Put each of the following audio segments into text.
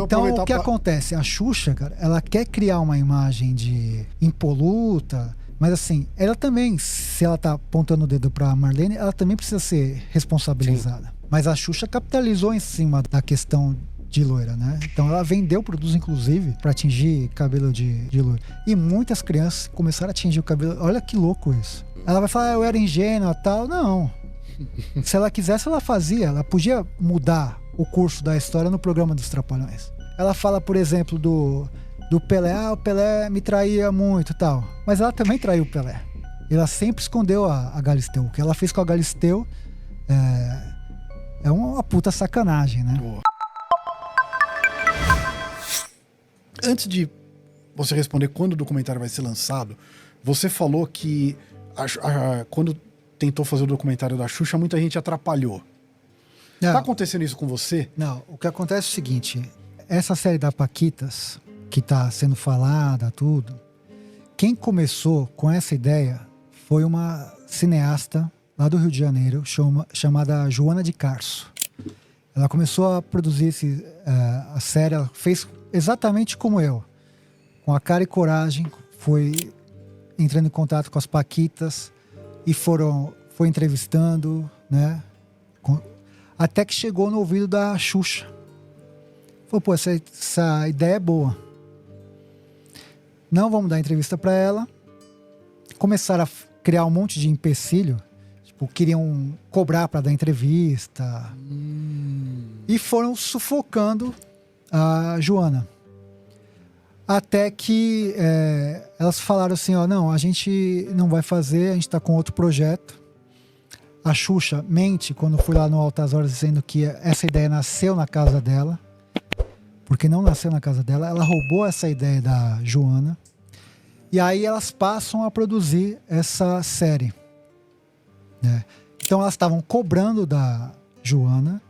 Então, o que acontece? A Xuxa, cara, ela quer criar uma imagem de impoluta, mas assim, ela também, se ela tá apontando o dedo pra Marlene, ela também precisa ser responsabilizada. Sim. Mas a Xuxa capitalizou em cima da questão de loira, né? Então ela vendeu produtos, inclusive, pra atingir cabelo de loira. E muitas crianças começaram a atingir o cabelo. Olha que louco isso. Ela vai falar, eu era ingênua e tal. Não. Se ela quisesse, ela fazia. Ela podia mudar o curso da história no programa dos Trapalhões. Ela fala, por exemplo, do Pelé. Ah, o Pelé me traía muito e tal. Mas ela também traiu o Pelé. Ela sempre escondeu a Galisteu. O que ela fez com a Galisteu é uma puta sacanagem, né? Boa. Antes de você responder quando o documentário vai ser lançado, você falou que quando tentou fazer o documentário da Xuxa, muita gente atrapalhou. Não, tá acontecendo isso com você? Não, o que acontece é o seguinte, essa série da Paquitas, que tá sendo falada, tudo, quem começou com essa ideia foi uma cineasta lá do Rio de Janeiro, chamada Joana de Carso. Ela começou a produzir a série, ela fez exatamente como eu, com a cara e coragem, foi entrando em contato com as Paquitas e foi entrevistando, né? Até que chegou no ouvido da Xuxa. Falou, pô, essa ideia é boa. Não vamos dar entrevista para ela. Começaram a criar um monte de empecilho. Tipo, queriam cobrar para dar entrevista. E foram sufocando a Joana. Até que elas falaram assim, ó, não, a gente não vai fazer, a gente tá com outro projeto. A Xuxa mente quando fui lá no Altas Horas dizendo que essa ideia nasceu na casa dela. Porque não nasceu na casa dela, ela roubou essa ideia da Joana. E aí elas passam a produzir essa série, né? Então elas estavam cobrando da Joana,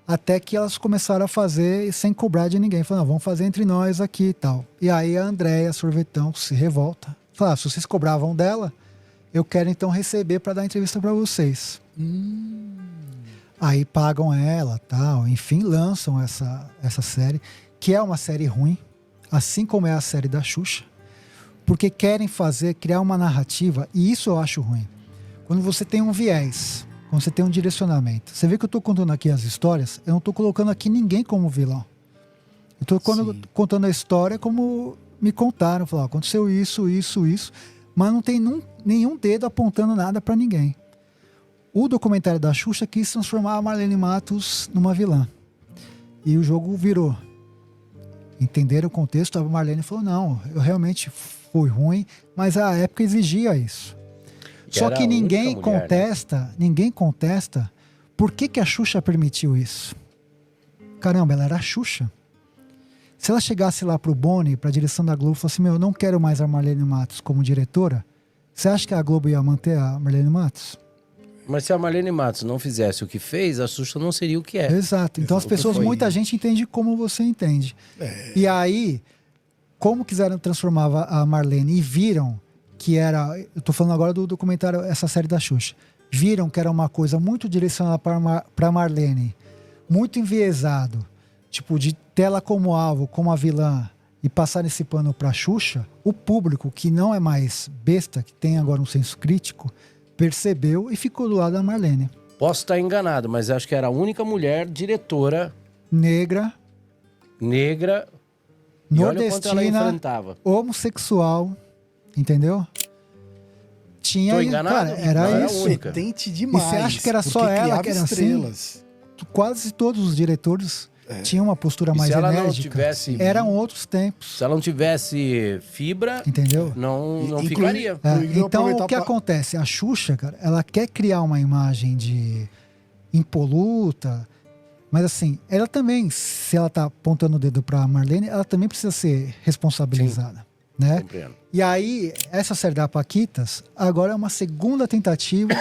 até que elas começaram a fazer sem cobrar de ninguém. Falaram, vamos fazer entre nós aqui e tal. E aí a Andréia Sorvetão se revolta. Fala, se vocês cobravam dela, eu quero então receber para dar entrevista para vocês. Aí pagam ela, tal, enfim, lançam essa série, que é uma série ruim, assim como é a série da Xuxa, porque querem criar uma narrativa, e isso eu acho ruim. Quando você tem um viés, quando você tem um direcionamento. Você vê que eu estou contando aqui as histórias, eu não estou colocando aqui ninguém como vilão. Eu estou contando a história como me contaram. Falaram, aconteceu isso, mas não tem nenhum dedo apontando nada para ninguém. O documentário da Xuxa quis transformar a Marlene Matos numa vilã. E o jogo virou. Entenderam o contexto? A Marlene falou, não, eu realmente fui ruim, mas a época exigia isso. Só que ninguém contesta por que a Xuxa permitiu isso. Caramba, ela era a Xuxa. Se ela chegasse lá pro Boni, pra direção da Globo, e falasse, eu não quero mais a Marlene Matos como diretora, você acha que a Globo ia manter a Marlene Matos? Mas se a Marlene Matos não fizesse o que fez, a Xuxa não seria o que é. Exato. Então as pessoas, muita gente entende como você entende. E aí, como quiseram transformar a Marlene e viram que era... Eu tô falando agora do documentário, essa série da Xuxa. Viram que era uma coisa muito direcionada para Marlene, muito enviesado, tipo, de ter ela como alvo, como a vilã, e passar esse pano pra Xuxa, o público, que não é mais besta, que tem agora um senso crítico, percebeu e ficou do lado da Marlene. Posso estar enganado, mas acho que era a única mulher diretora negra, nordestina, homossexual, entendeu? Tinha. Tô enganado? Cara, era isso. Competente demais. E você acha que era só ela que era estrelas. Assim? Quase todos os diretores tinham uma postura mais enérgica. Eram outros tempos. Se ela não tivesse fibra, entendeu? Não ficaria. Então, o que acontece? A Xuxa, cara, ela quer criar uma imagem de impoluta, mas assim, ela também, se ela tá apontando o dedo pra Marlene, ela também precisa ser responsabilizada. Né? E aí, essa série da Paquitas agora é uma segunda tentativa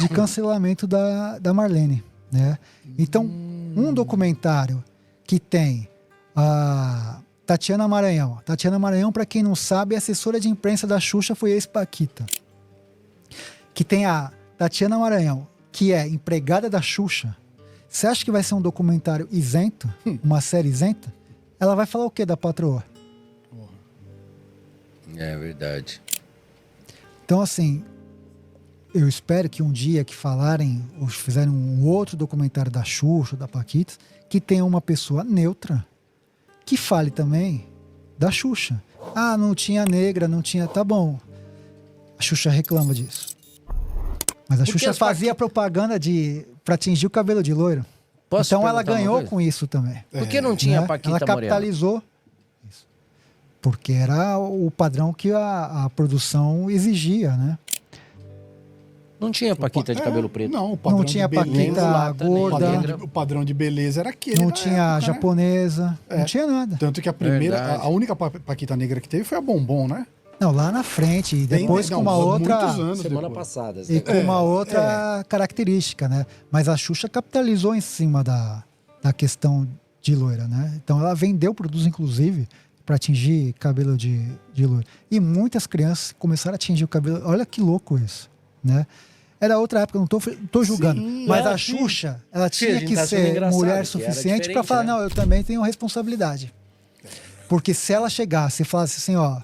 de cancelamento da Marlene, né? Então, um documentário que tem a Tatiana Maranhão. Tatiana Maranhão, para quem não sabe, é assessora de imprensa da Xuxa, foi ex-Paquita. Que tem a Tatiana Maranhão, que é empregada da Xuxa. Você acha que vai ser um documentário isento? Uma série isenta? ela vai falar o quê da patroa? É verdade. Então, assim, eu espero que um dia que falarem ou fizerem um outro documentário da Xuxa, da Paquitas, que tenha uma pessoa neutra que fale também da Xuxa. Ah, não tinha negra, não tinha... Tá bom. A Xuxa reclama disso. Mas a Xuxa fazia propaganda pra atingir o cabelo de loiro. Então ela ganhou com isso também. Por que não tinha né? Paquita Ela Morena? capitalizou isso. Porque era o padrão que a produção exigia, né? Não tinha Paquita de cabelo preto. Não, o padrão Não tinha de beleza, Paquita gorda. o padrão de beleza era aquele. Não na tinha época, né? japonesa. Não tinha nada. Tanto que a primeira, Verdade. a única Paquita negra que teve foi a Bombom, né? Não, lá na frente. E depois com uma muitos outra... anos Semana depois. passada. E com uma outra característica, né? Mas a Xuxa capitalizou em cima da questão de loira, né? Então ela vendeu produtos, inclusive, para atingir cabelo de loira. E muitas crianças começaram a atingir o cabelo. Olha que louco isso, né? Era outra época, não tô julgando. Sim, mas é, a Xuxa, ela a tinha gente que tá sendo ser engraçado, mulher que era suficiente para diferente, falar, né? não, eu também tenho responsabilidade. Porque se ela chegasse e falasse assim, ó,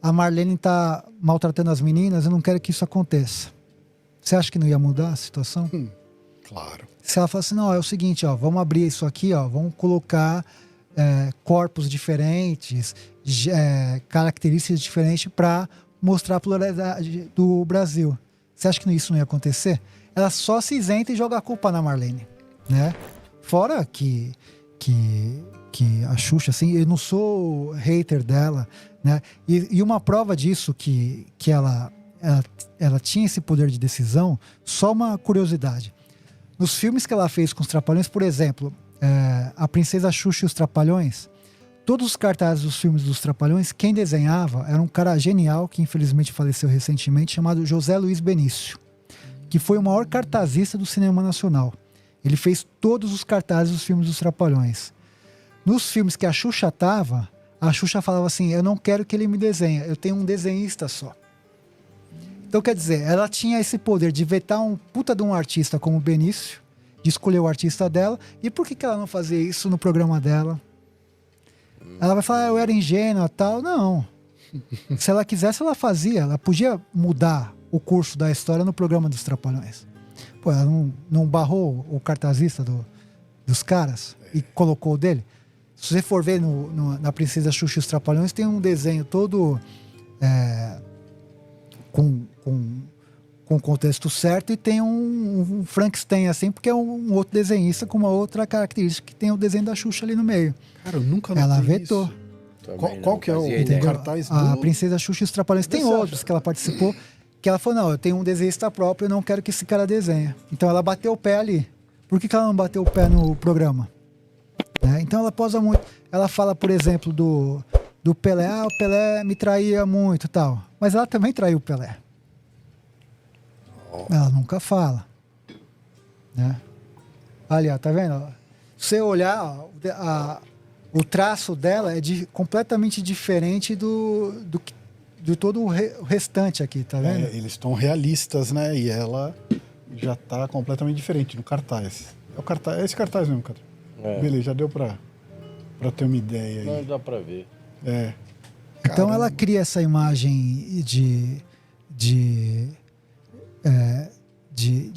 a Marlene tá maltratando as meninas, eu não quero que isso aconteça. Você acha que não ia mudar a situação? Claro. Se ela falasse, não, é o seguinte, ó, vamos abrir isso aqui, ó, vamos colocar corpos diferentes, características diferentes para mostrar a pluralidade do Brasil. Você acha que isso não ia acontecer? Ela só se isenta e joga a culpa na Marlene, né? Fora que a Xuxa, assim, eu não sou hater dela, né? E uma prova disso que ela tinha esse poder de decisão, só uma curiosidade. Nos filmes que ela fez com os Trapalhões, por exemplo, A Princesa Xuxa e os Trapalhões, todos os cartazes dos filmes dos Trapalhões, quem desenhava era um cara genial, que infelizmente faleceu recentemente, chamado José Luiz Benício, que foi o maior cartazista do cinema nacional. Ele fez todos os cartazes dos filmes dos Trapalhões. Nos filmes que a Xuxa tava, a Xuxa falava assim, eu não quero que ele me desenhe, eu tenho um desenhista só. Então, quer dizer, ela tinha esse poder de vetar um puta de um artista como o Benício, de escolher o artista dela, e por que ela não fazia isso no programa dela? Ela vai falar, eu era ingênua e tal. Não. Se ela quisesse, ela fazia. Ela podia mudar o curso da história no programa dos Trapalhões. Pô, ela não barrou o cartazista dos caras e colocou o dele? Se você for ver na Princesa Xuxa e os Trapalhões, tem um desenho todo com o contexto certo, e tem um Frankenstein assim, porque é um outro desenhista com uma outra característica, que tem o desenho da Xuxa ali no meio. Cara, eu nunca notei Ela vetou. Isso. Qual que é o cartaz A do... Princesa Xuxa e os Trapalhões. Tem outros que ela participou, que ela falou, não, eu tenho um desenhista próprio, eu não quero que esse cara desenhe. Então ela bateu o pé ali. Por que ela não bateu o pé no programa? Então ela posa muito. Ela fala, por exemplo, do Pelé. Ah, o Pelé me traía muito e tal. Mas ela também traiu o Pelé. Ela nunca fala. Né? Ali, ó, tá vendo? Se você olhar, ó, o traço dela é completamente diferente do todo o restante aqui, tá vendo? Eles estão realistas, né? E ela já tá completamente diferente no cartaz. É esse cartaz mesmo, cara. Beleza, já deu pra ter uma ideia aí. Não dá pra ver. Então ela cria essa imagem de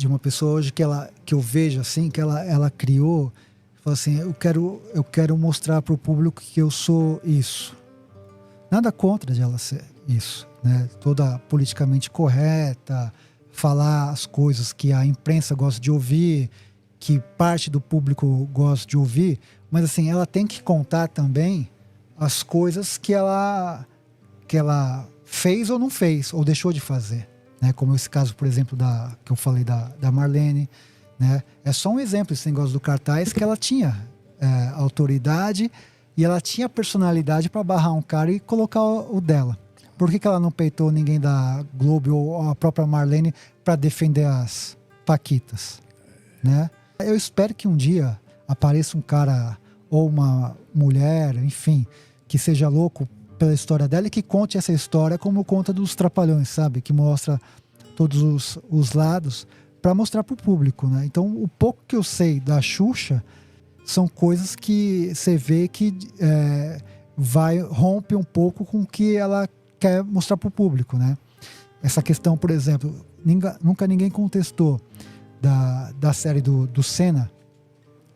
uma pessoa hoje que eu vejo assim, que ela criou, fala assim, eu quero mostrar para o público que eu sou isso. Nada contra de ela ser isso, né? Toda politicamente correta, falar as coisas que a imprensa gosta de ouvir, que parte do público gosta de ouvir, mas assim, ela tem que contar também as coisas que ela fez ou não fez, ou deixou de fazer. Né, como esse caso, por exemplo, que eu falei da Marlene, né? É só um exemplo esse negócio do cartaz, que ela tinha autoridade e ela tinha personalidade para barrar um cara e colocar o dela. Por que ela não peitou ninguém da Globo ou a própria Marlene para defender as Paquitas? Né? Eu espero que um dia apareça um cara ou uma mulher, enfim, que seja louco pela história dela e que conte essa história como conta dos Trapalhões, sabe? Que mostra todos os lados para mostrar para o público, né? Então, o pouco que eu sei da Xuxa são coisas que você vê que rompe um pouco com o que ela quer mostrar para o público, né? Essa questão, por exemplo, nunca ninguém contestou da série do Senna,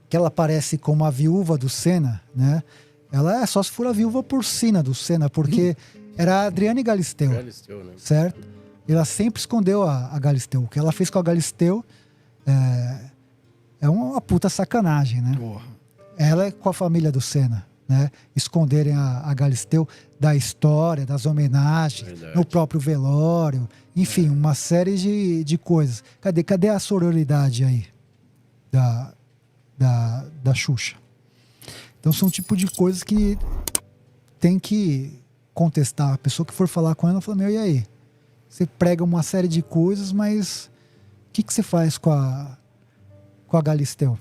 que ela aparece como a viúva do Senna, né? Ela é só se for a viúva porcina do Senna, porque era a Adriane Galisteu, Galisteu, né? certo? Ela sempre escondeu a Galisteu. O que ela fez com a Galisteu é uma puta sacanagem, né? Porra. Ela é com a família do Senna, né? Esconderem a Galisteu da história, das homenagens, Verdade. no próprio velório, enfim, uma série de coisas. Cadê a sororidade aí da Xuxa? Então são um tipo de coisas que tem que contestar. A pessoa que for falar com ela fala, e aí? Você prega uma série de coisas, mas o que você faz com a Galisteu?